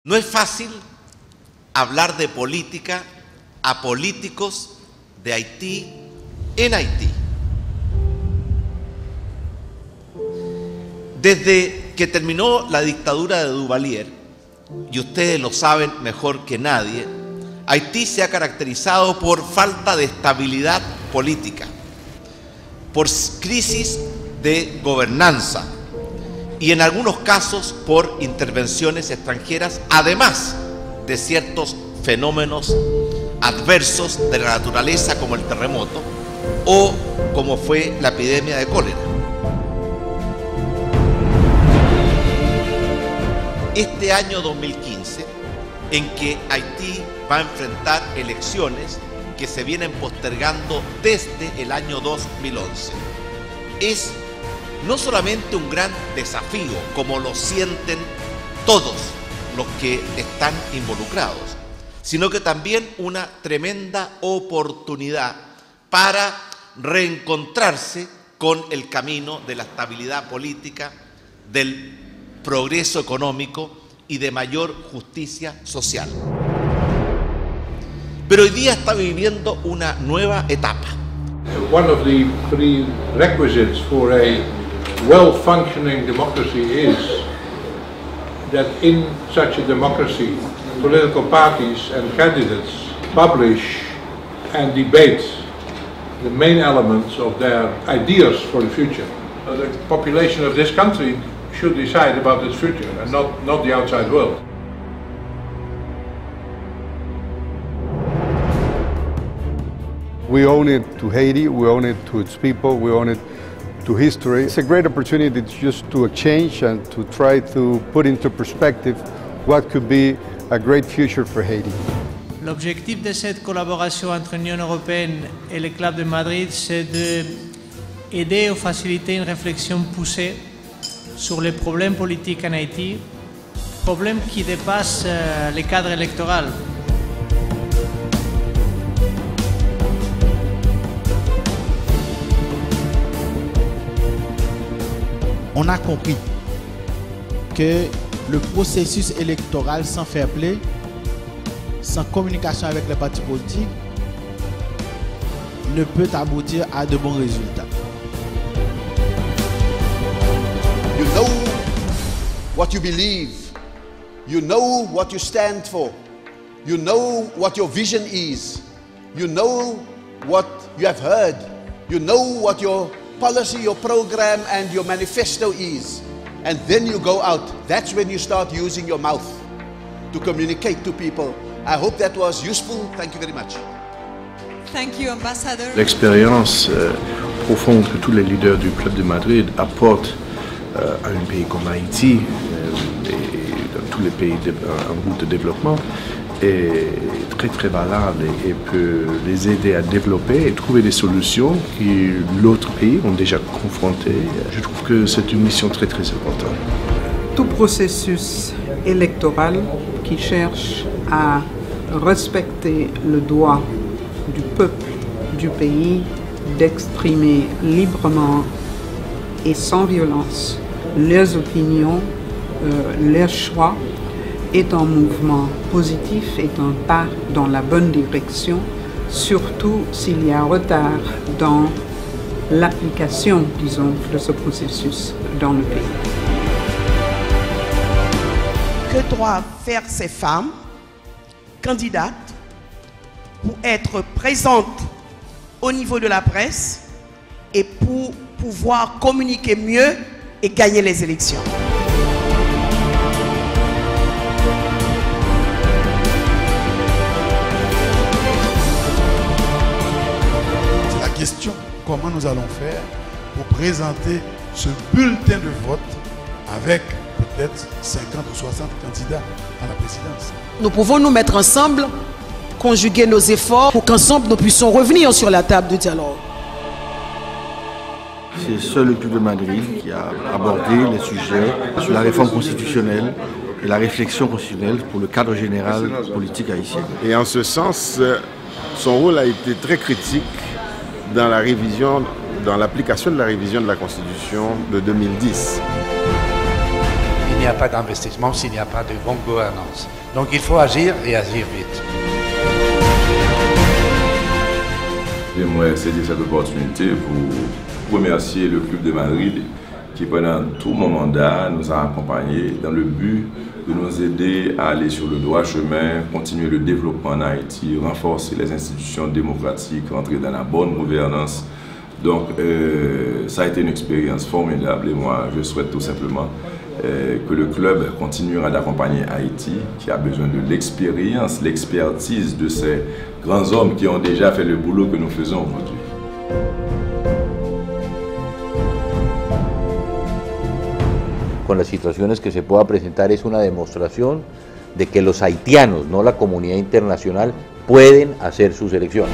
No es fácil hablar de política a políticos de Haití en Haití. Desde que terminó la dictadura de Duvalier, y ustedes lo saben mejor que nadie, Haití se ha caracterizado por falta de estabilidad política, por crisis de gobernanza y en algunos casos por intervenciones extranjeras, además de ciertos fenómenos adversos de la naturaleza como el terremoto o como fue la epidemia de cólera. Este año 2015, en que Haití va a enfrentar elecciones que se vienen postergando desde el año 2011, es no solamente un gran desafío, como lo sienten todos los que están involucrados, sino que también una tremenda oportunidad para reencontrarse con el camino de la estabilidad política, del progreso económico y de mayor justicia social. Pero hoy día está viviendo una nueva etapa. One of the prerequisites for a well-functioning democracy is that in such a democracy, political parties and candidates publish and debate the main elements of their ideas for the future. The population of this country should decide about its future and not the outside world. We owe it to Haiti, we owe it to its people, we owe it to history. It's a great opportunity just to exchange and to try to put into perspective what could be a great future for Haiti. L'objectif de cette collaboration entre l'Union européenne et le Club de Madrid, c'est d'aider ou faciliter une réflexion poussée sur les problèmes politiques en Haïti, problèmes qui dépassent le cadre électoral. On a compris que le processus électoral sans fair play, sans communication avec les partis politiques, ne peut aboutir à de bons résultats. You know what you believe. You know what you stand for. You know what your vision is. You know what you have heard. You know what your policy, your program and your manifesto is. And then you go out. That's when you start using your mouth to communicate to people. I hope that was useful. Thank you very much. Thank you, Ambassador. L'expérience profonde que tous les leaders du Club de Madrid apportent à un pays comme Haïti et dans tous les pays en route de développement est très très valable et peut les aider à développer et trouver des solutions que l'autre pays ont déjà confrontées. Je trouve que c'est une mission très très importante. Tout processus électoral qui cherche à respecter le droit du peuple du pays d'exprimer librement et sans violence leurs opinions, leurs choix, est un mouvement positif, est un pas dans la bonne direction, surtout s'il y a retard dans l'application, disons, de ce processus dans le pays. Que doivent faire ces femmes candidates pour être présentes au niveau de la presse et pour pouvoir communiquer mieux et gagner les élections? C'est la question, comment nous allons faire pour présenter ce bulletin de vote avec peut-être 50 ou 60 candidats à la présidence. Nous pouvons nous mettre ensemble, conjuguer nos efforts pour qu'ensemble nous puissions revenir sur la table du dialogue. C'est seul le Club de Madrid qui a abordé les sujets sur la réforme constitutionnelle et la réflexion constitutionnelle pour le cadre général politique haïtien. Et en ce sens, son rôle a été très critique dans la révision, dans l'application de la révision de la Constitution de 2010. s'il n'y a pas d'investissement, s'il n'y a pas de bonne gouvernance. Donc il faut agir et agir vite. J'aimerais saisir cette opportunité pour remercier le Club de Madrid qui pendant tout mon mandat nous a accompagnés dans le but de nous aider à aller sur le droit chemin, continuer le développement en Haïti, renforcer les institutions démocratiques, rentrer dans la bonne gouvernance. Donc ça a été une expérience formidable et moi je souhaite tout simplement que le club continuera d'accompagner Haïti qui a besoin de l'expérience, l'expertise de ces grands hommes qui ont déjà fait le boulot que nous faisons aujourd'hui. Con las situaciones que se pueda presentar es una demostración de que los haitianos, no la comunidad internacional, pueden hacer su selección.